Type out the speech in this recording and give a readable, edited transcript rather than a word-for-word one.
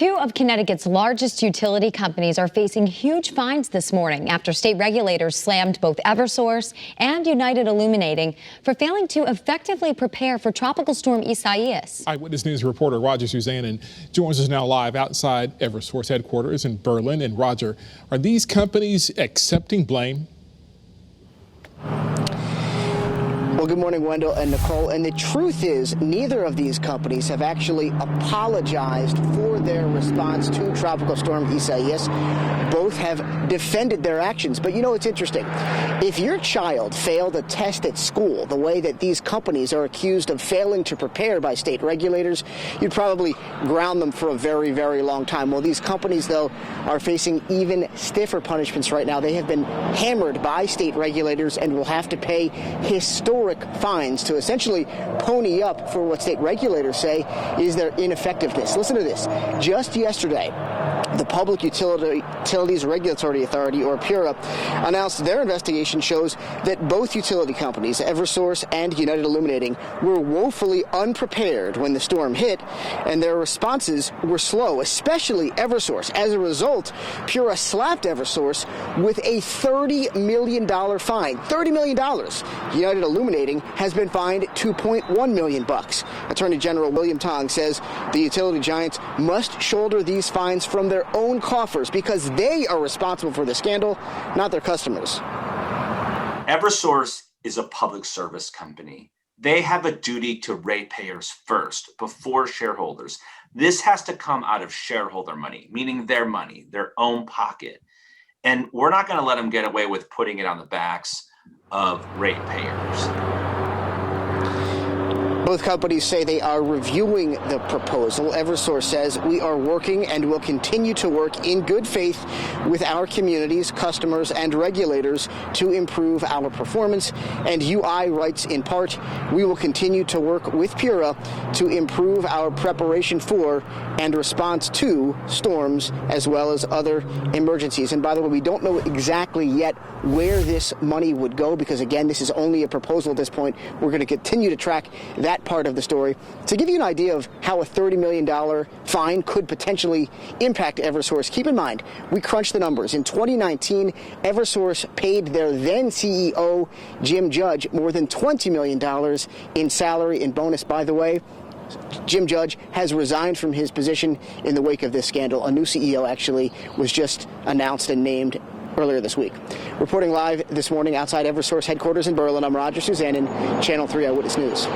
Two of Connecticut's largest utility companies are facing huge fines this morning after state regulators slammed both Eversource and United Illuminating for failing to effectively prepare for Tropical Storm Isaias. Eyewitness News reporter Roger Suzanne joins us now live outside Eversource headquarters in Berlin. And Roger, are these companies accepting blame? Well, good morning, Wendell and Nicole. And the truth is, neither of these companies have actually apologized for their response to Tropical Storm Isaias. Both have defended their actions. But you know, it's interesting. If your child failed a test at school the way that these companies are accused of failing to prepare by state regulators, you'd probably ground them for a very, very long time. Well, these companies, though, are facing even stiffer punishments right now. They have been hammered by state regulators and will have to pay historic fines to essentially pony up for what state regulators say is their ineffectiveness. Listen to this. Just yesterday, the Public Utilities Regulatory Authority, or PURA, announced their investigation shows that both utility companies, Eversource and United Illuminating, were woefully unprepared when the storm hit, and their responses were slow, especially Eversource. As a result, PURA slapped Eversource with a $30 million fine. $30 million. United Illuminating has been fined $2.1 million. Attorney General William Tong says the utility giants must shoulder these fines from their own coffers because they are responsible for the scandal, not their customers. Eversource is a public service company. They have a duty to ratepayers first, before shareholders. This has to come out of shareholder money, meaning their money, their own pocket. And we're not going to let them get away with putting it on the backs of ratepayers. Both companies say they are reviewing the proposal. Eversource says we are working and will continue to work in good faith with our communities, customers, and regulators to improve our performance. And UI writes in part, we will continue to work with PURA to improve our preparation for and response to storms as well as other emergencies. And by the way, we don't know exactly yet where this money would go because, again, this is only a proposal at this point. We're going to continue to track that part of the story. To give you an idea of how a $30 million fine could potentially impact Eversource, keep in mind, we crunched the numbers. In 2019, Eversource paid their then CEO, Jim Judge, more than $20 million in salary and bonus. By the way, Jim Judge has resigned from his position in the wake of this scandal. A new CEO actually was just announced and named earlier this week. Reporting live this morning outside Eversource headquarters in Berlin, I'm Roger Suzanne, Channel 3 Eyewitness News.